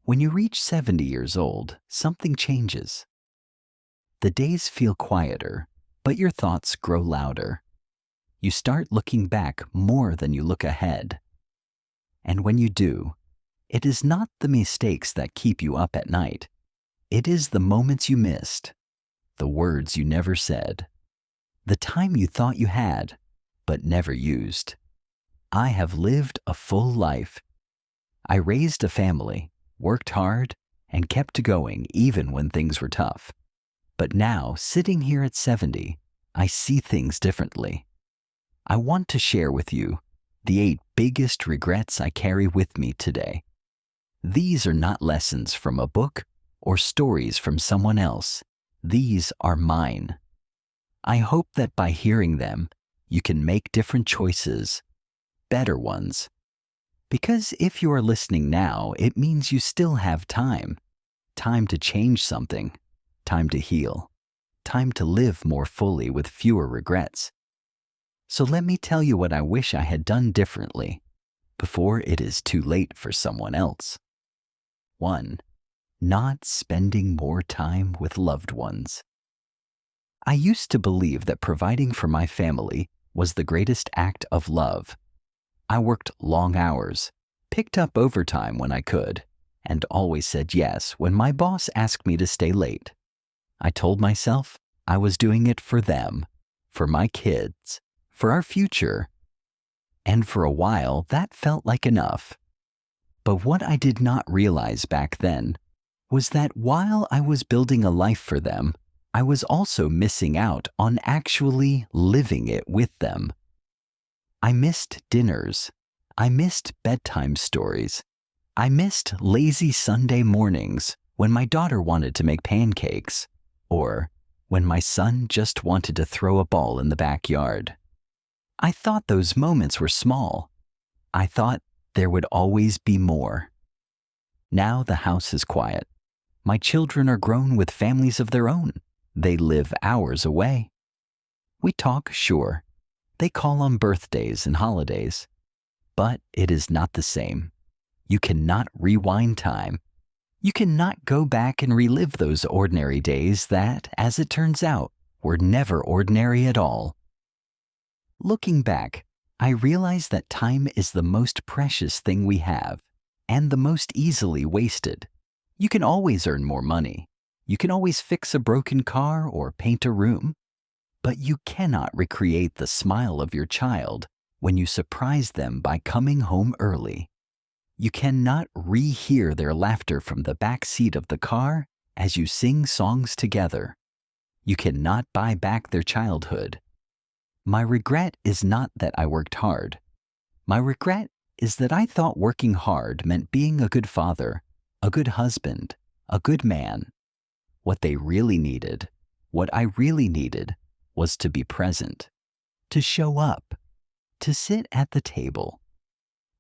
When you reach 70 years old, something changes. The days feel quieter, but your thoughts grow louder. You start looking back more than you look ahead. And when you do, it is not the mistakes that keep you up at night. It is the moments you missed, the words you never said, the time you thought you had, but never used. I have lived a full life. I raised a family, worked hard, and kept going even when things were tough. But now, sitting here at 70, I see things differently. I want to share with you the 8 biggest regrets I carry with me today. These are not lessons from a book or stories from someone else. These are mine. I hope that by hearing them, you can make different choices, better ones. Because if you are listening now, it means you still have time. Time to change something. Time to heal. Time to live more fully with fewer regrets. So let me tell you what I wish I had done differently before it is too late for someone else. 1. Not spending more time with loved ones. I used to believe that providing for my family was the greatest act of love. I worked long hours, picked up overtime when I could, and always said yes when my boss asked me to stay late. I told myself I was doing it for them, for my kids, for our future. And for a while, that felt like enough. But what I did not realize back then was that while I was building a life for them, I was also missing out on actually living it with them. I missed dinners. I missed bedtime stories. I missed lazy Sunday mornings when my daughter wanted to make pancakes, or when my son just wanted to throw a ball in the backyard. I thought those moments were small. I thought there would always be more. Now the house is quiet. My children are grown with families of their own. They live hours away. We talk, sure. They call on birthdays and holidays. But it is not the same. You cannot rewind time. You cannot go back and relive those ordinary days that, as it turns out, were never ordinary at all. Looking back, I realize that time is the most precious thing we have, and the most easily wasted. You can always earn more money. You can always fix a broken car or paint a room. But you cannot recreate the smile of your child when you surprise them by coming home early. You cannot rehear their laughter from the back seat of the car as you sing songs together. You cannot buy back their childhood. My regret is not that I worked hard. My regret is that I thought working hard meant being a good father, a good husband, a good man. What they really needed, what I really needed, was to be present, to show up, to sit at the table,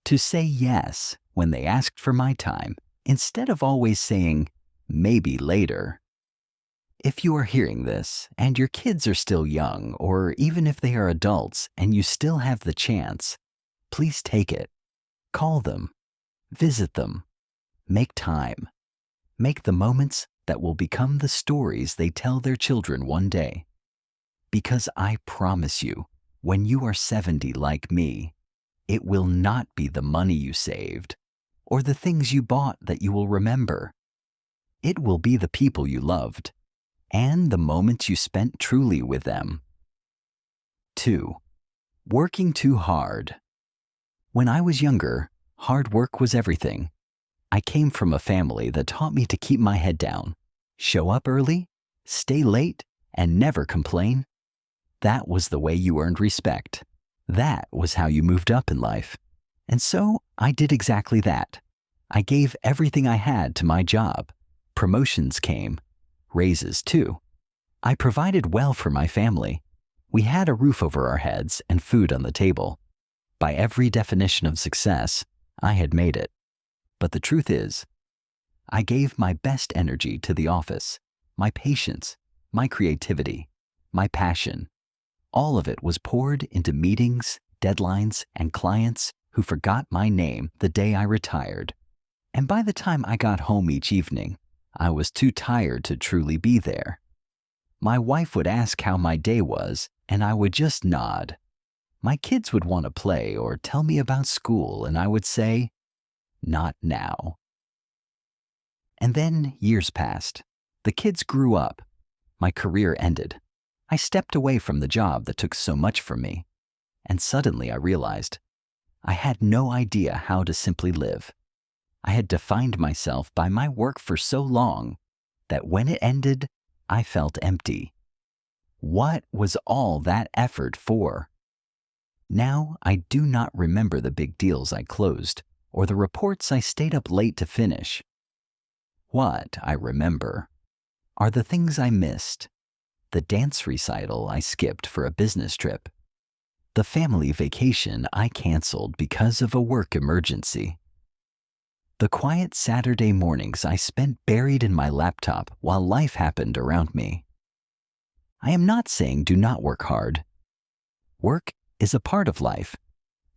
to say yes when they asked for my time, instead of always saying, maybe later. If you are hearing this, and your kids are still young, or even if they are adults and you still have the chance, please take it. Call them, visit them, make time, make the moments that will become the stories they tell their children one day. Because I promise you, when you are 70 like me, it will not be the money you saved or the things you bought that you will remember. It will be the people you loved and the moments you spent truly with them. 2. Working too hard. When I was younger, hard work was everything. I came from a family that taught me to keep my head down, show up early, stay late, and never complain. That was the way you earned respect. That was how you moved up in life. And so I did exactly that. I gave everything I had to my job. Promotions came. Raises too. I provided well for my family. We had a roof over our heads and food on the table. By every definition of success, I had made it. But the truth is, I gave my best energy to the office, my patience, my creativity, my passion. All of it was poured into meetings, deadlines, and clients who forgot my name the day I retired. And by the time I got home each evening, I was too tired to truly be there. My wife would ask how my day was, and I would just nod. My kids would want to play or tell me about school, and I would say, "Not now." And then years passed. The kids grew up. My career ended. I stepped away from the job that took so much from me. And suddenly I realized I had no idea how to simply live. I had defined myself by my work for so long that when it ended, I felt empty. What was all that effort for? Now I do not remember the big deals I closed or the reports I stayed up late to finish. What I remember are the things I missed, the dance recital I skipped for a business trip, the family vacation I canceled because of a work emergency, the quiet Saturday mornings I spent buried in my laptop while life happened around me. I am not saying do not work hard. Work is a part of life.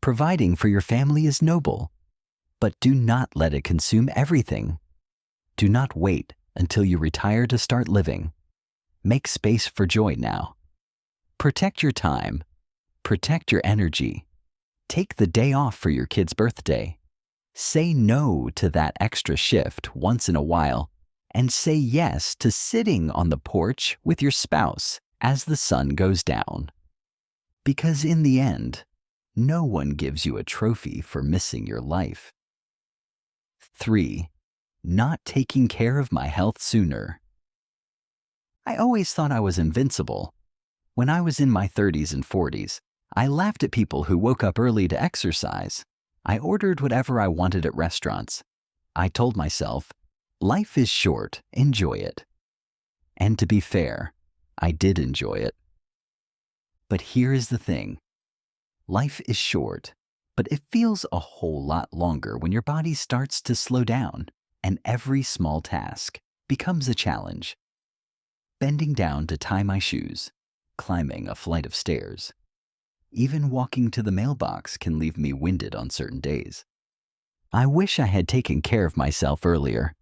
Providing for your family is noble, but do not let it consume everything. Do not wait until you retire to start living. Make space for joy now. Protect your time. Protect your energy. Take the day off for your kid's birthday. Say no to that extra shift once in a while, and say yes to sitting on the porch with your spouse as the sun goes down. Because in the end, no one gives you a trophy for missing your life. 3. Not taking care of my health sooner. I always thought I was invincible. When I was in my 30s and 40s, I laughed at people who woke up early to exercise. I ordered whatever I wanted at restaurants. I told myself, life is short, enjoy it. And to be fair, I did enjoy it. But here is the thing. Life is short, but it feels a whole lot longer when your body starts to slow down and every small task becomes a challenge. Bending down to tie my shoes, climbing a flight of stairs. Even walking to the mailbox can leave me winded on certain days. I wish I had taken care of myself earlier.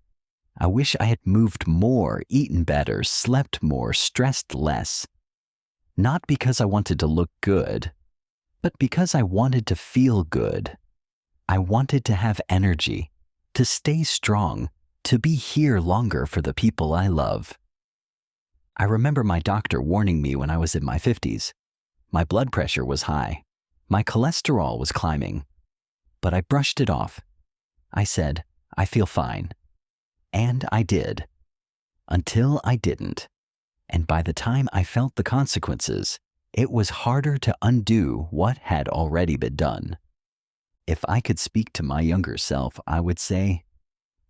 I wish I had moved more, eaten better, slept more, stressed less. Not because I wanted to look good, but because I wanted to feel good. I wanted to have energy, to stay strong, to be here longer for the people I love. I remember my doctor warning me when I was in my 50s. My blood pressure was high. My cholesterol was climbing. But I brushed it off. I said, I feel fine. And I did. Until I didn't. And by the time I felt the consequences, it was harder to undo what had already been done. If I could speak to my younger self, I would say,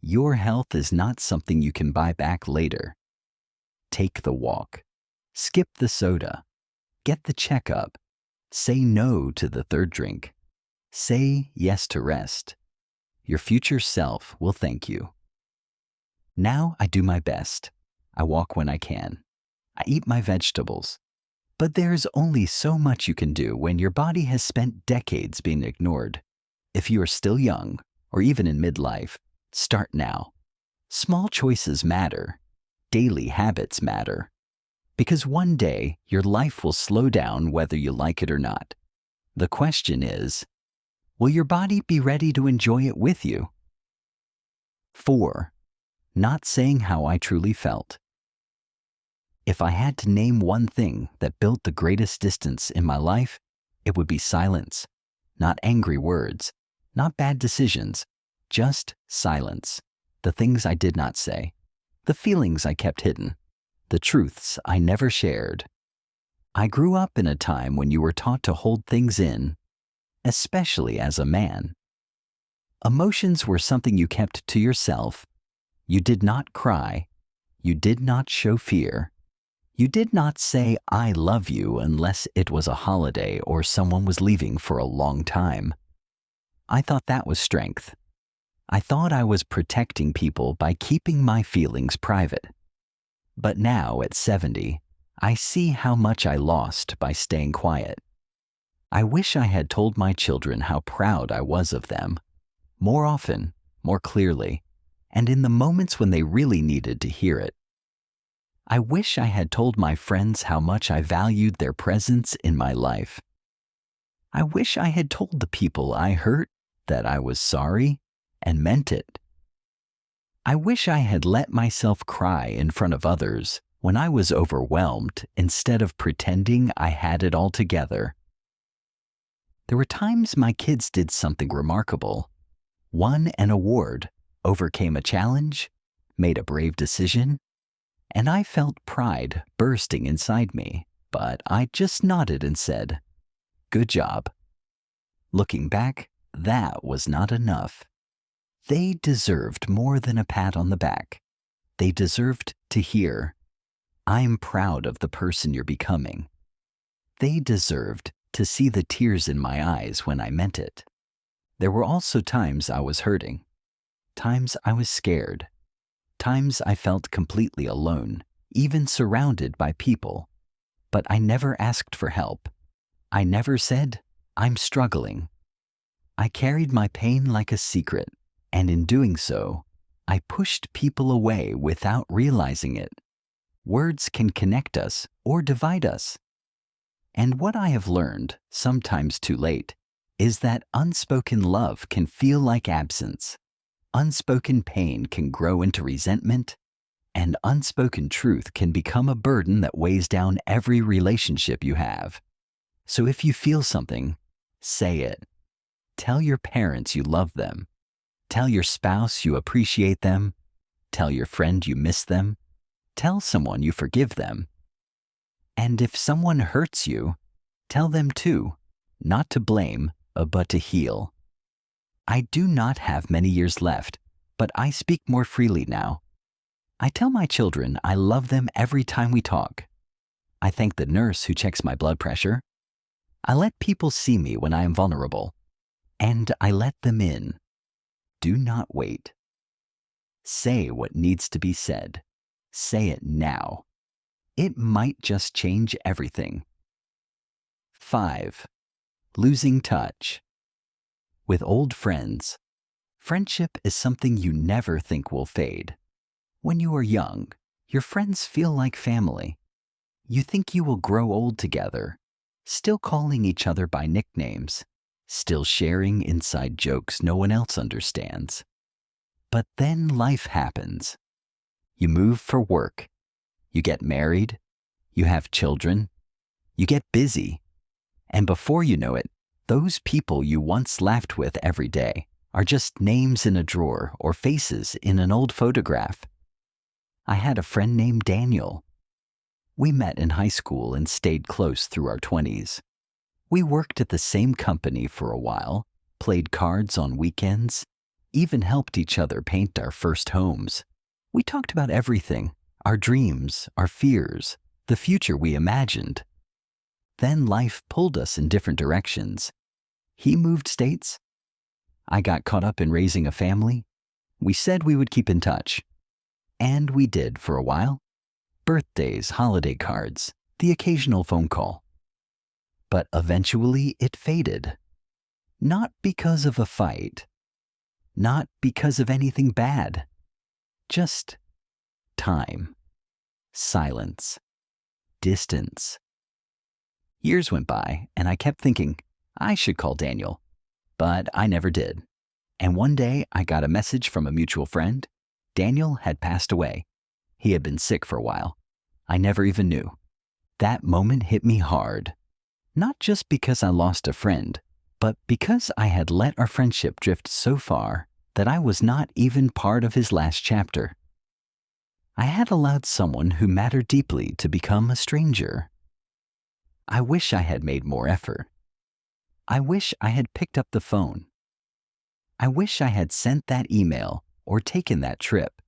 your health is not something you can buy back later. Take the walk. Skip the soda. Get the checkup. Say no to the third drink. Say yes to rest. Your future self will thank you. Now I do my best. I walk when I can. I eat my vegetables. But there's only so much you can do when your body has spent decades being ignored. If you are still young, or even in midlife, start now. Small choices matter. Daily habits matter. Because one day, your life will slow down whether you like it or not. The question is, will your body be ready to enjoy it with you? 4. Not saying how I truly felt. If I had to name one thing that built the greatest distance in my life, it would be silence. Not angry words, not bad decisions, just silence. The things I did not say, the feelings I kept hidden, the truths I never shared. I grew up in a time when you were taught to hold things in, especially as a man. Emotions were something you kept to yourself. You did not cry. You did not show fear. You did not say, I love you, unless it was a holiday or someone was leaving for a long time. I thought that was strength. I thought I was protecting people by keeping my feelings private. But now, at 70, I see how much I lost by staying quiet. I wish I had told my children how proud I was of them. More often, more clearly. and in the moments when they really needed to hear it. I wish I had told my friends how much I valued their presence in my life. I wish I had told the people I hurt that I was sorry and meant it. I wish I had let myself cry in front of others when I was overwhelmed instead of pretending I had it all together. There were times my kids did something remarkable, won an award, overcame a challenge, made a brave decision, and I felt pride bursting inside me, but I just nodded and said, "Good job." Looking back, that was not enough. They deserved more than a pat on the back. They deserved to hear, "I'm proud of the person you're becoming." They deserved to see the tears in my eyes when I meant it. There were also times I was hurting, times I was scared, times I felt completely alone, even surrounded by people. But I never asked for help. I never said, "I'm struggling." I carried my pain like a secret, and in doing so, I pushed people away without realizing it. Words can connect us or divide us. And what I have learned, sometimes too late, is that unspoken love can feel like absence. Unspoken pain can grow into resentment, and unspoken truth can become a burden that weighs down every relationship you have. So if you feel something, say it. Tell your parents you love them. Tell your spouse you appreciate them. Tell your friend you miss them. Tell someone you forgive them. And if someone hurts you, tell them too, not to blame, but to heal. I do not have many years left, but I speak more freely now. I tell my children I love them every time we talk. I thank the nurse who checks my blood pressure. I let people see me when I am vulnerable, and I let them in. Do not wait. Say what needs to be said. Say it now. It might just change everything. 5. Losing touch. With old friends, friendship is something you never think will fade. When you are young, your friends feel like family. You think you will grow old together, still calling each other by nicknames, still sharing inside jokes no one else understands. But then life happens. You move for work. You get married. You have children. You get busy. And before you know it, those people you once laughed with every day are just names in a drawer or faces in an old photograph. I had a friend named Daniel. We met in high school and stayed close through our 20s. We worked at the same company for a while, played cards on weekends, even helped each other paint our first homes. We talked about everything, our dreams, our fears, the future we imagined. Then life pulled us in different directions. He moved states. I got caught up in raising a family. We said we would keep in touch. And we did for a while. Birthdays, holiday cards, the occasional phone call. But eventually it faded. Not because of a fight. Not because of anything bad. Just time. Silence. Distance. Years went by, and I kept thinking, I should call Daniel. But I never did. And one day, I got a message from a mutual friend. Daniel had passed away. He had been sick for a while. I never even knew. That moment hit me hard. Not just because I lost a friend, but because I had let our friendship drift so far that I was not even part of his last chapter. I had allowed someone who mattered deeply to become a stranger. I wish I had made more effort. I wish I had picked up the phone. I wish I had sent that email or taken that trip.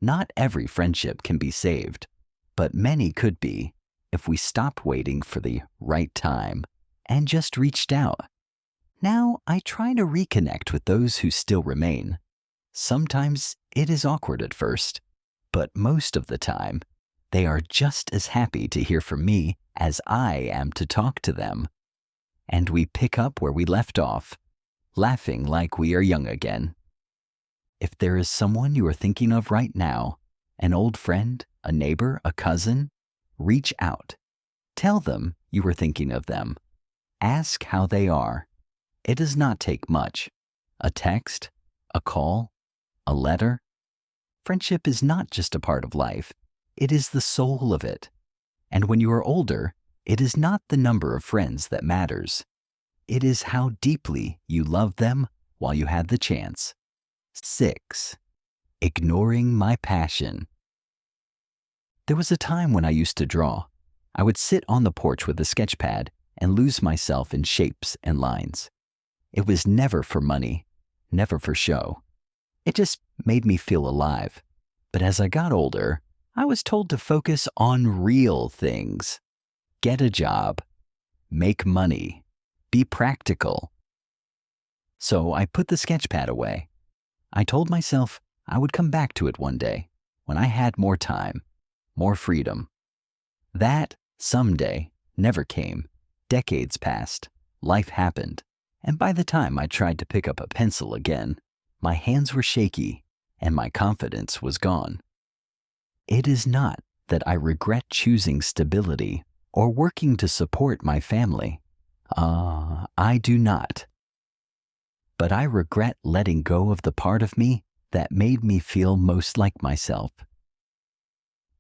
Not every friendship can be saved, but many could be if we stopped waiting for the right time and just reached out. Now I try to reconnect with those who still remain. Sometimes it is awkward at first, but most of the time, they are just as happy to hear from me as I am to talk to them. And we pick up where we left off, laughing like we are young again. If there is someone you are thinking of right now, an old friend, a neighbor, a cousin, reach out. Tell them you were thinking of them. Ask how they are. It does not take much. A text, a call, a letter. Friendship is not just a part of life. It is the soul of it. And when you are older, it is not the number of friends that matters. It is how deeply you love them while you had the chance. 6. Ignoring my passion. There was a time when I used to draw. I would sit on the porch with a sketch pad and lose myself in shapes and lines. It was never for money, never for show. It just made me feel alive. But as I got older, I was told to focus on real things. Get a job. Make money. Be practical. So I put the sketch pad away. I told myself I would come back to it one day when I had more time, more freedom. That someday never came. Decades passed. Life happened. And by the time I tried to pick up a pencil again, my hands were shaky and my confidence was gone. It is not that I regret choosing stability or working to support my family. I do not. But I regret letting go of the part of me that made me feel most like myself.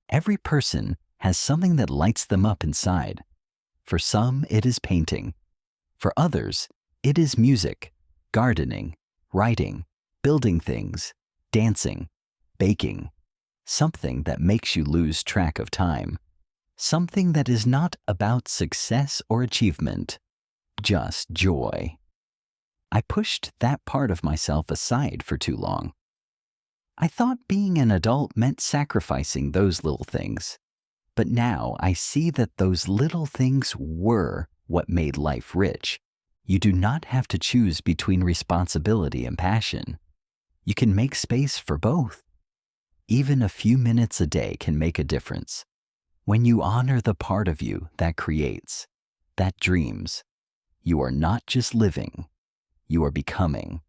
Every person has something that lights them up inside. For some, it is painting. For others, it is music, gardening, writing, building things, dancing, baking. Something that makes you lose track of time. Something that is not about success or achievement, just joy. I pushed that part of myself aside for too long. I thought being an adult meant sacrificing those little things. But now I see that those little things were what made life rich. You do not have to choose between responsibility and passion. You can make space for both. Even a few minutes a day can make a difference. When you honor the part of you that creates, that dreams, you are not just living, you are becoming.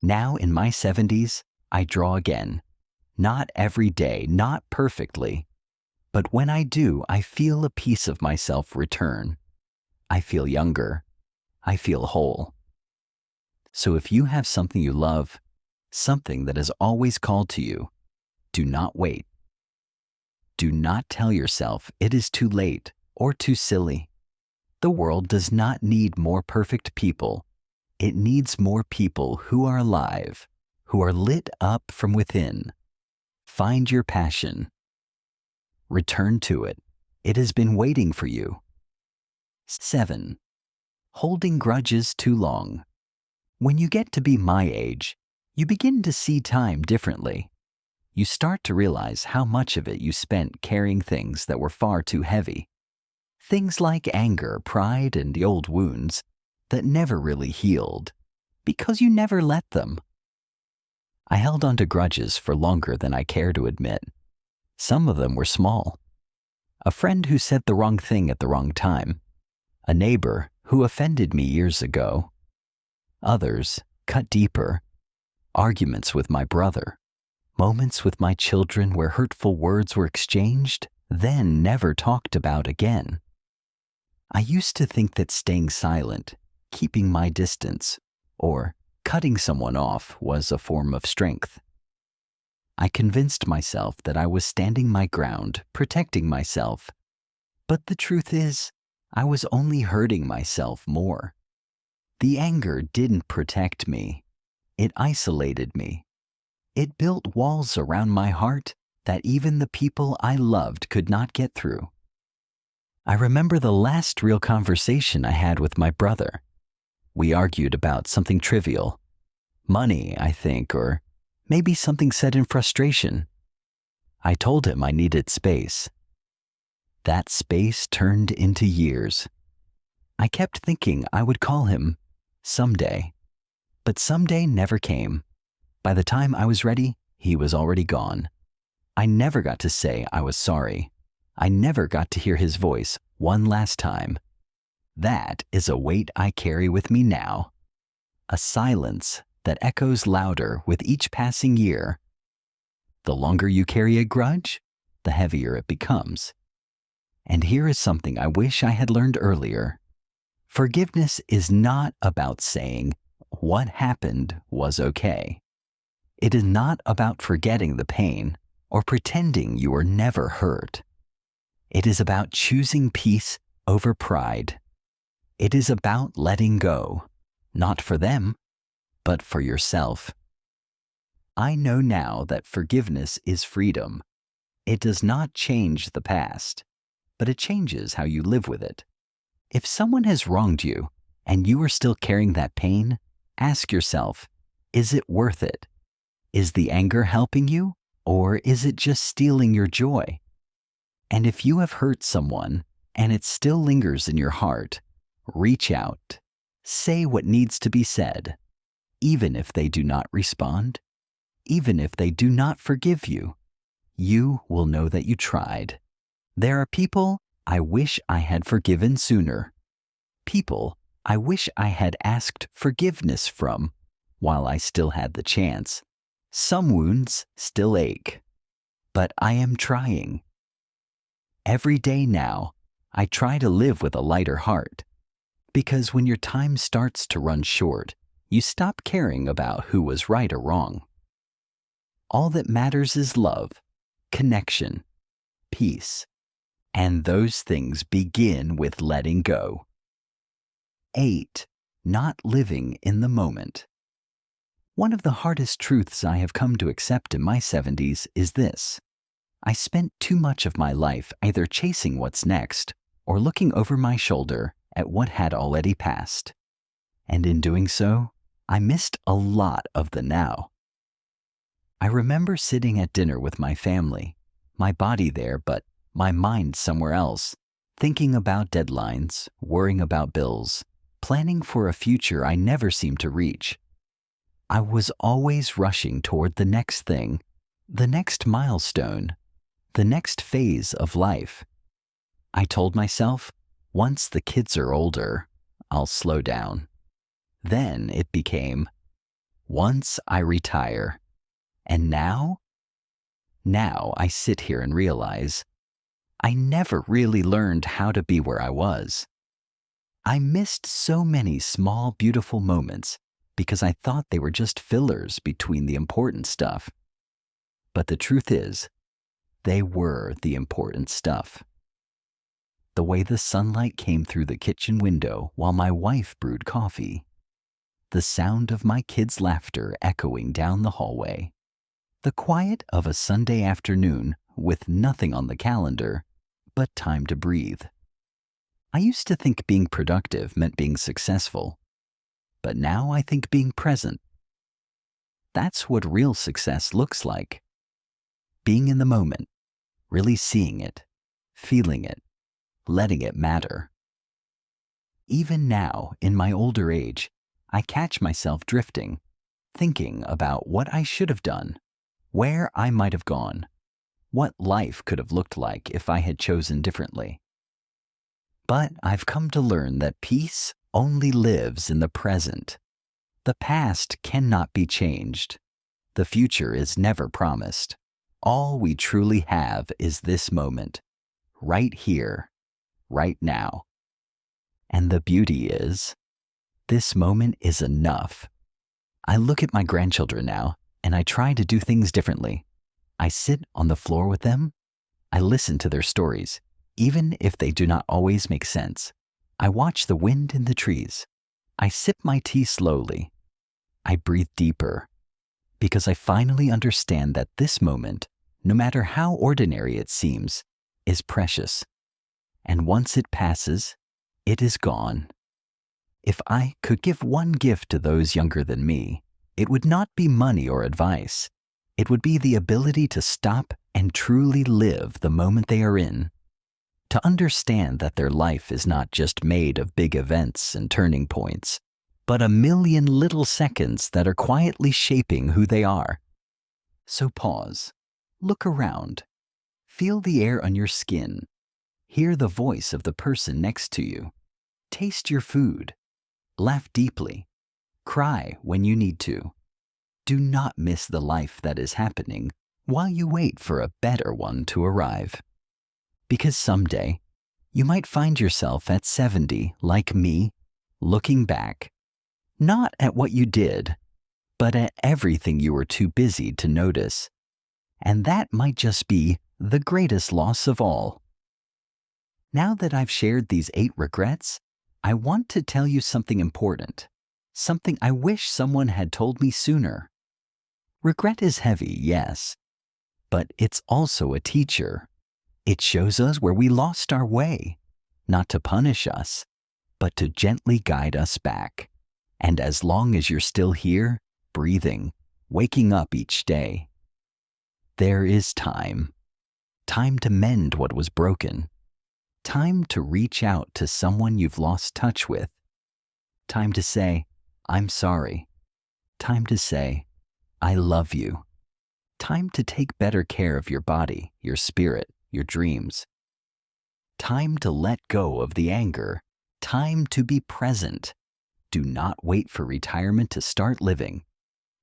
Now in my 70s, I draw again. Not every day, not perfectly. But when I do, I feel a piece of myself return. I feel younger. I feel whole. So if you have something you love, something that has always called to you, do not wait. Do not tell yourself it is too late or too silly. The world does not need more perfect people. It needs more people who are alive, who are lit up from within. Find your passion. Return to it. It has been waiting for you. 7. Holding grudges too long. When you get to be my age, you begin to see time differently. You start to realize how much of it you spent carrying things that were far too heavy. Things like anger, pride, and the old wounds that never really healed because you never let them. I held on to grudges for longer than I care to admit. Some of them were small. A friend who said the wrong thing at the wrong time. A neighbor who offended me years ago. Others cut deeper. Arguments with my brother. Moments with my children where hurtful words were exchanged, then never talked about again. I used to think that staying silent, keeping my distance, or cutting someone off was a form of strength. I convinced myself that I was standing my ground, protecting myself. But the truth is, I was only hurting myself more. The anger didn't protect me. It isolated me. It built walls around my heart that even the people I loved could not get through. I remember the last real conversation I had with my brother. We argued about something trivial. Money, I think, or maybe something said in frustration. I told him I needed space. That space turned into years. I kept thinking I would call him someday, but someday never came. By the time I was ready, he was already gone. I never got to say I was sorry. I never got to hear his voice one last time. That is a weight I carry with me now. A silence that echoes louder with each passing year. The longer you carry a grudge, the heavier it becomes. And here is something I wish I had learned earlier. Forgiveness is not about saying, "What happened was okay." It is not about forgetting the pain or pretending you were never hurt. It is about choosing peace over pride. It is about letting go, not for them, but for yourself. I know now that forgiveness is freedom. It does not change the past, but it changes how you live with it. If someone has wronged you and you are still carrying that pain, ask yourself, is it worth it? Is the anger helping you, or is it just stealing your joy? And if you have hurt someone and it still lingers in your heart, reach out. Say what needs to be said, even if they do not respond, even if they do not forgive you. You will know that you tried. There are people I wish I had forgiven sooner. People I wish I had asked forgiveness from while I still had the chance. Some wounds still ache, but I am trying. Every day now, I try to live with a lighter heart, because when your time starts to run short, you stop caring about who was right or wrong. All that matters is love, connection, peace, and those things begin with letting go. 8. Not living in the moment. One of the hardest truths I have come to accept in my 70s is this. I spent too much of my life either chasing what's next or looking over my shoulder at what had already passed. And in doing so, I missed a lot of the now. I remember sitting at dinner with my family, my body there, but my mind somewhere else, thinking about deadlines, worrying about bills, planning for a future I never seemed to reach. I was always rushing toward the next thing, the next milestone, the next phase of life. I told myself, once the kids are older, I'll slow down. Then it became, once I retire. And now I sit here and realize I never really learned how to be where I was. I missed so many small, beautiful moments because I thought they were just fillers between the important stuff. But the truth is, they were the important stuff. The way the sunlight came through the kitchen window while my wife brewed coffee. The sound of my kids' laughter echoing down the hallway. The quiet of a Sunday afternoon with nothing on the calendar but time to breathe. I used to think being productive meant being successful, but now I think being present. That's what real success looks like. Being in the moment, really seeing it, feeling it, letting it matter. Even now, in my older age, I catch myself drifting, thinking about what I should have done, where I might have gone, what life could have looked like if I had chosen differently. But I've come to learn that peace only lives in the present. The past cannot be changed. The future is never promised. All we truly have is this moment, right here, right now. And the beauty is, this moment is enough. I look at my grandchildren now, and I try to do things differently. I sit on the floor with them. I listen to their stories, even if they do not always make sense. I watch the wind in the trees. I sip my tea slowly. I breathe deeper, because I finally understand that this moment, no matter how ordinary it seems, is precious. And once it passes, it is gone. If I could give one gift to those younger than me, it would not be money or advice. It would be the ability to stop and truly live the moment they are in. To understand that their life is not just made of big events and turning points, but a million little seconds that are quietly shaping who they are. So pause, look around, feel the air on your skin, hear the voice of the person next to you, taste your food, laugh deeply, cry when you need to, Do not miss the life that is happening while you wait for a better one to arrive. Because someday, you might find yourself at 70, like me, looking back, not at what you did, but at everything you were too busy to notice. And that might just be the greatest loss of all. Now that I've shared these 8 regrets, I want to tell you something important, something I wish someone had told me sooner. Regret is heavy, yes, but it's also a teacher. It shows us where we lost our way, not to punish us, but to gently guide us back. And as long as you're still here, breathing, waking up each day, there is time. Time to mend what was broken. Time to reach out to someone you've lost touch with. Time to say, I'm sorry. Time to say, I love you. Time to take better care of your body, your spirit, your dreams. Time to let go of the anger. Time to be present. Do not wait for retirement to start living.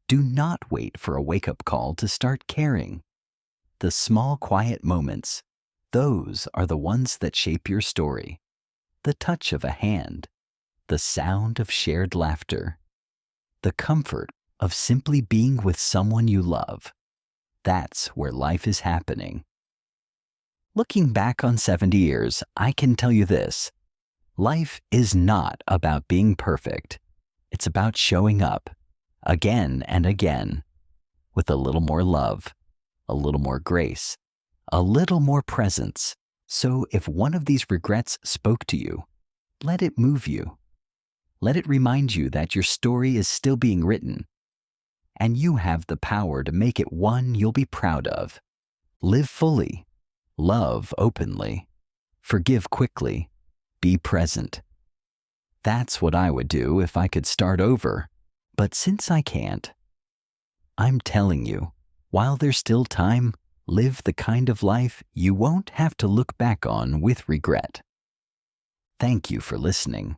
Do not wait for a wake-up call to start caring. The small, quiet moments, those are the ones that shape your story. The touch of a hand, the sound of shared laughter, the comfort of simply being with someone you love. That's where life is happening. Looking back on 70 years, I can tell you this. Life is not about being perfect. It's about showing up, again and again, with a little more love, a little more grace, a little more presence. So if one of these regrets spoke to you, let it move you. Let it remind you that your story is still being written, and you have the power to make it one you'll be proud of. Live fully, love openly, forgive quickly, be present. That's what I would do if I could start over. But since I can't, I'm telling you, while there's still time, live the kind of life you won't have to look back on with regret. Thank you for listening.